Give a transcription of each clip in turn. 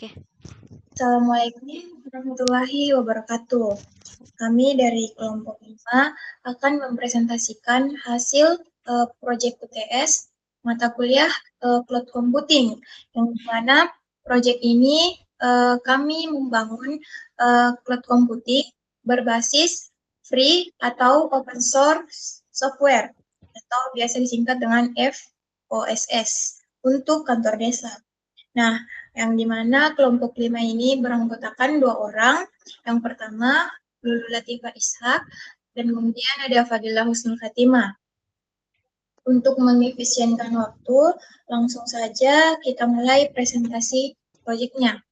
Oke. Assalamualaikum warahmatullahi wabarakatuh. Kami dari kelompok 5 akan mempresentasikan hasil proyek UTS mata kuliah cloud computing, yang mana proyek ini kami membangun cloud computing berbasis free atau open source software atau biasa disingkat dengan FOSS untuk kantor desa. Nah, yang dimana kelompok 5 ini beranggotakan 2 orang. Yang pertama, Lulu Latifah Ishak, dan kemudian ada Fadilah Husnul Khatimah. Untuk mengefisienkan waktu, langsung saja kita mulai presentasi proyeknya.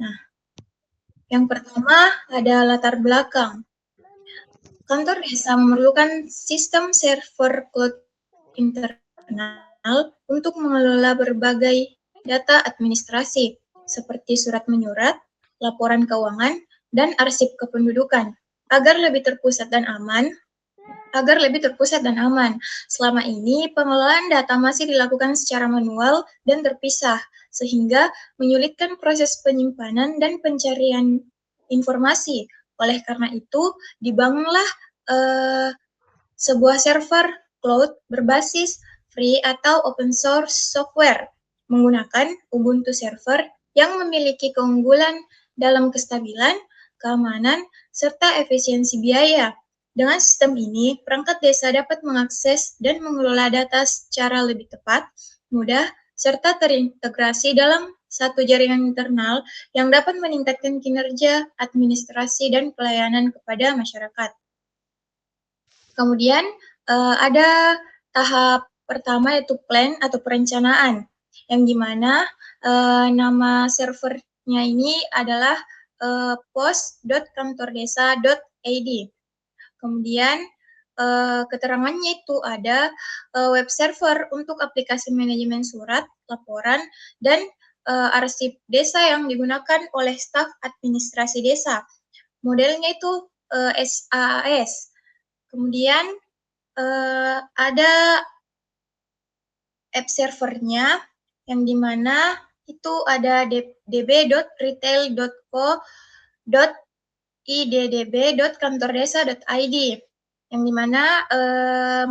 Nah, yang pertama ada latar belakang. Kantor desa memerlukan sistem server cloud internal untuk mengelola berbagai data administrasi, seperti surat menyurat, laporan keuangan, dan arsip kependudukan, agar lebih terpusat dan aman. Selama ini, pengelolaan data masih dilakukan secara manual dan terpisah, sehingga menyulitkan proses penyimpanan dan pencarian informasi. Oleh karena itu, dibangunlah sebuah server cloud berbasis free atau open source software menggunakan Ubuntu server yang memiliki keunggulan dalam kestabilan, keamanan, serta efisiensi biaya. Dengan sistem ini, perangkat desa dapat mengakses dan mengelola data secara lebih tepat, mudah, serta terintegrasi dalam satu jaringan internal yang dapat meningkatkan kinerja, administrasi, dan pelayanan kepada masyarakat. Kemudian ada tahap pertama yaitu plan atau perencanaan, yang dimana nama servernya ini adalah pos.kantordesa.id. Kemudian keterangannya itu ada web server untuk aplikasi manajemen surat, laporan, dan arsip desa yang digunakan oleh staf administrasi desa. Modelnya itu SaaS. Kemudian ada app servernya, yang dimana itu ada db.retail.co.iddb.kantordesa.id, yang dimana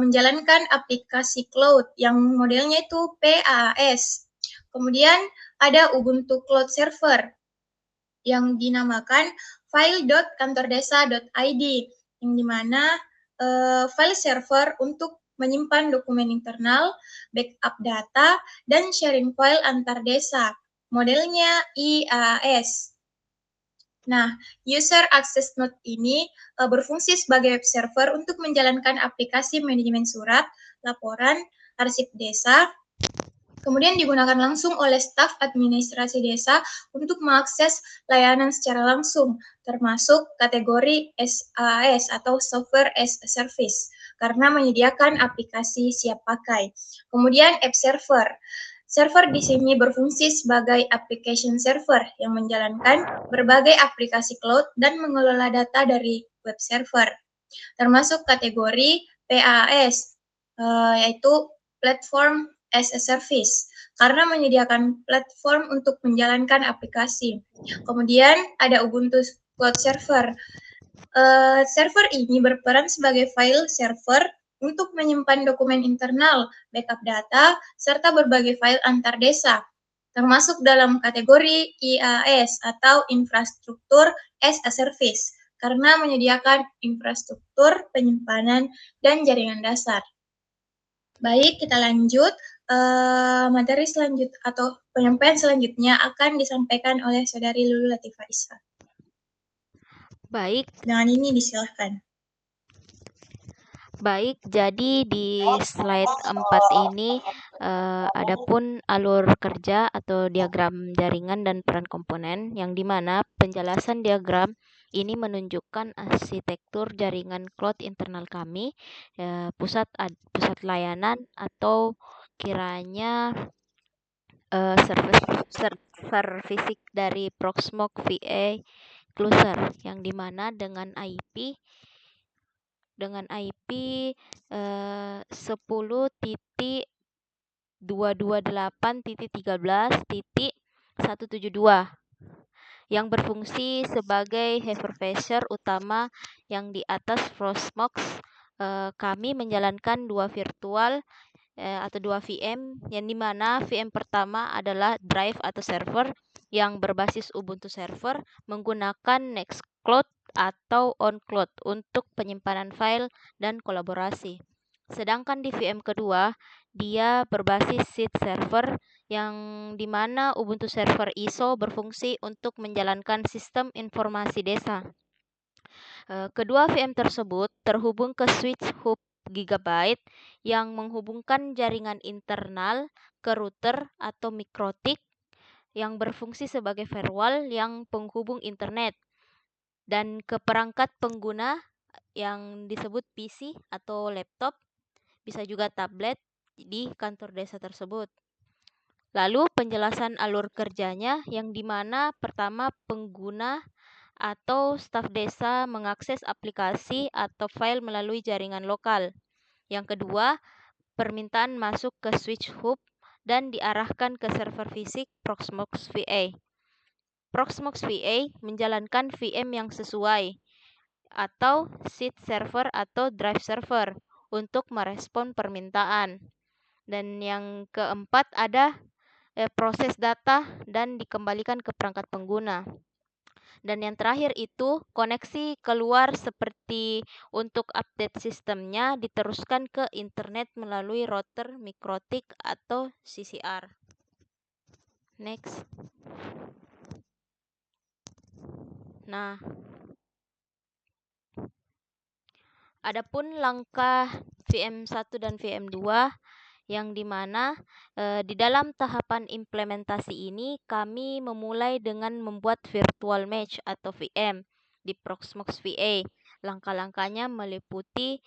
menjalankan aplikasi cloud yang modelnya itu PaaS. Kemudian ada Ubuntu Cloud Server yang dinamakan file.kantordesa.id, yang dimana file server untuk menyimpan dokumen internal, backup data, dan sharing file antar desa. Modelnya IaaS. Nah, user access node ini berfungsi sebagai web server untuk menjalankan aplikasi manajemen surat, laporan, arsip desa, kemudian digunakan langsung oleh staf administrasi desa untuk mengakses layanan secara langsung, termasuk kategori SaaS atau Software as a Service, karena menyediakan aplikasi siap pakai. Kemudian app server. Server di sini berfungsi sebagai application server yang menjalankan berbagai aplikasi cloud dan mengelola data dari web server, termasuk kategori PaaS, yaitu Platform as a Service, karena menyediakan platform untuk menjalankan aplikasi. Kemudian ada Ubuntu Cloud Server. Server ini berperan sebagai file server untuk menyimpan dokumen internal, backup data, serta berbagai file antar desa, termasuk dalam kategori IaaS atau Infrastruktur as a Service, karena menyediakan infrastruktur penyimpanan dan jaringan dasar. Baik, kita lanjut. Materi selanjutnya atau penyampaian selanjutnya akan disampaikan oleh Saudari Lulu Latifah Ishak. Baik. Dengan ini disilahkan. Baik, jadi di slide 4 ini adapun alur kerja atau diagram jaringan dan peran komponen, yang dimana penjelasan diagram ini menunjukkan arsitektur jaringan cloud internal kami, pusat layanan atau kiranya server fisik dari Proxmox VA Closer, yang dimana dengan IP 10.228.13. 172 yang berfungsi sebagai hypervisor utama yang di atas Frostbox. Kami menjalankan dua virtual atau dua VM, yang dimana VM pertama adalah drive atau server yang berbasis Ubuntu Server menggunakan Nextcloud atau OnCloud untuk penyimpanan file dan kolaborasi. Sedangkan di VM kedua, dia berbasis seed server yang dimana Ubuntu Server ISO berfungsi untuk menjalankan sistem informasi desa. Kedua VM tersebut terhubung ke switch hub Gigabyte yang menghubungkan jaringan internal ke router atau mikrotik yang berfungsi sebagai firewall yang penghubung internet dan ke perangkat pengguna yang disebut PC atau laptop, bisa juga tablet di kantor desa tersebut. Lalu penjelasan alur kerjanya yang dimana pertama pengguna atau staf desa mengakses aplikasi atau file melalui jaringan lokal. Yang kedua, permintaan masuk ke switch hub dan diarahkan ke server fisik Proxmox VA. Proxmox VA menjalankan VM yang sesuai atau seed server atau drive server untuk merespon permintaan. Dan yang keempat ada proses data dan dikembalikan ke perangkat pengguna. Dan yang terakhir itu koneksi keluar seperti untuk update sistemnya diteruskan ke internet melalui router mikrotik atau CCR. Next. Nah, adapun langkah VM1 dan VM2 yang dimana di dalam tahapan implementasi ini kami memulai dengan membuat virtual mesh atau VM di Proxmox VA. Langkah-langkahnya meliputi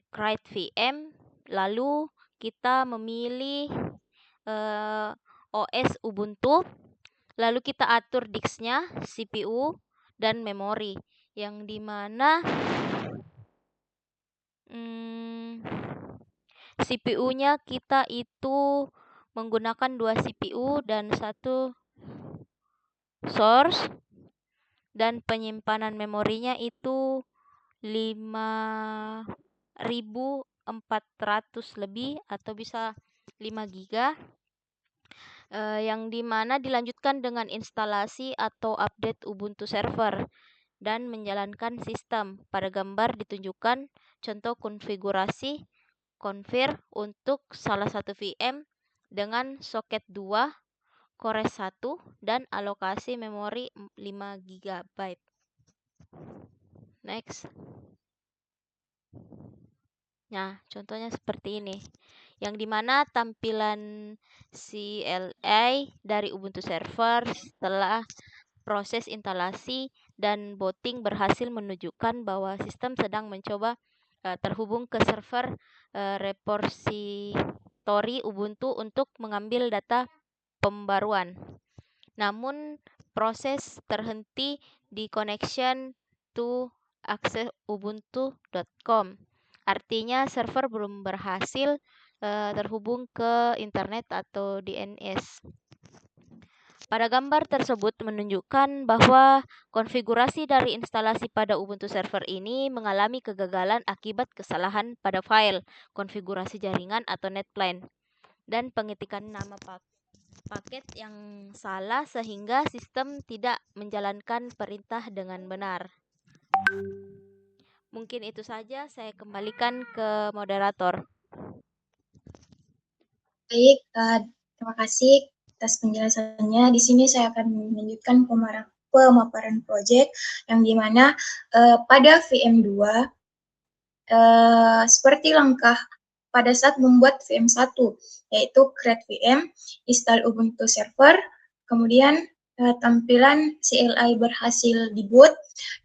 create VM, lalu kita memilih OS Ubuntu, lalu kita atur disknya, CPU, dan memori, yang dimana CPU-nya kita itu menggunakan 2 CPU dan 1 source, dan penyimpanan memorinya itu 5400 lebih atau bisa 5 GB, yang dimana dilanjutkan dengan instalasi atau update Ubuntu Server dan menjalankan sistem. Pada gambar ditunjukkan contoh konfigurasi config untuk salah satu VM dengan soket 2, core 1, dan alokasi memori 5 GB. Next. Nah, contohnya seperti ini. Yang dimana tampilan CLI dari Ubuntu Server setelah proses instalasi dan booting berhasil menunjukkan bahwa sistem sedang mencoba terhubung ke server repository Ubuntu untuk mengambil data pembaruan. Namun proses terhenti di connection to access ubuntu.com. Artinya server belum berhasil terhubung ke internet atau DNS. Pada gambar tersebut menunjukkan bahwa konfigurasi dari instalasi pada Ubuntu Server ini mengalami kegagalan akibat kesalahan pada file konfigurasi jaringan atau netplan dan pengetikan nama paket yang salah sehingga sistem tidak menjalankan perintah dengan benar. Mungkin itu saja, saya kembalikan ke moderator. Baik, terima kasih atas penjelasannya. Di sini saya akan melanjutkan pemaparan proyek yang dimana pada VM2 seperti langkah pada saat membuat VM1, yaitu create VM, install Ubuntu Server, kemudian tampilan CLI berhasil diboot.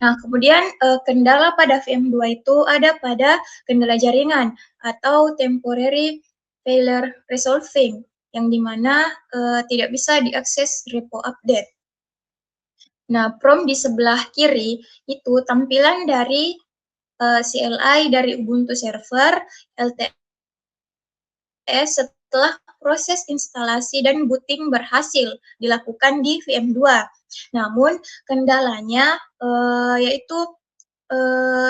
Nah, kemudian kendala pada VM2 itu ada pada kendala jaringan atau temporary failure resolving, yang dimana tidak bisa diakses repo update. Nah, prompt di sebelah kiri itu tampilan dari CLI dari Ubuntu Server LTS setelah proses instalasi dan booting berhasil dilakukan di VM2. Namun kendalanya yaitu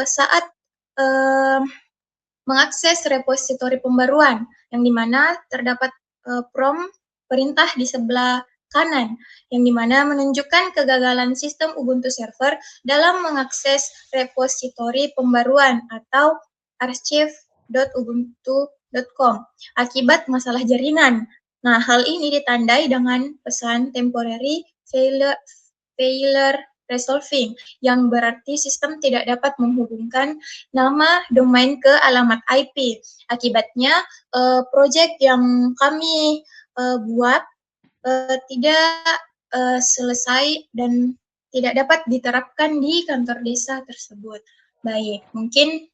saat mengakses repositori pembaruan, yang dimana terdapat prompt perintah di sebelah kanan, yang dimana menunjukkan kegagalan sistem Ubuntu server dalam mengakses repositori pembaruan atau archive.ubuntu.com akibat masalah jaringan. Nah, hal ini ditandai dengan pesan temporary failure resolving, yang berarti sistem tidak dapat menghubungkan nama domain ke alamat IP. Akibatnya, proyek yang kami buat tidak selesai dan tidak dapat diterapkan di kantor desa tersebut. Baik, mungkin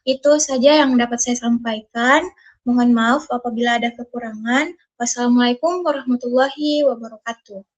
itu saja yang dapat saya sampaikan. Mohon maaf apabila ada kekurangan. Wassalamualaikum warahmatullahi wabarakatuh.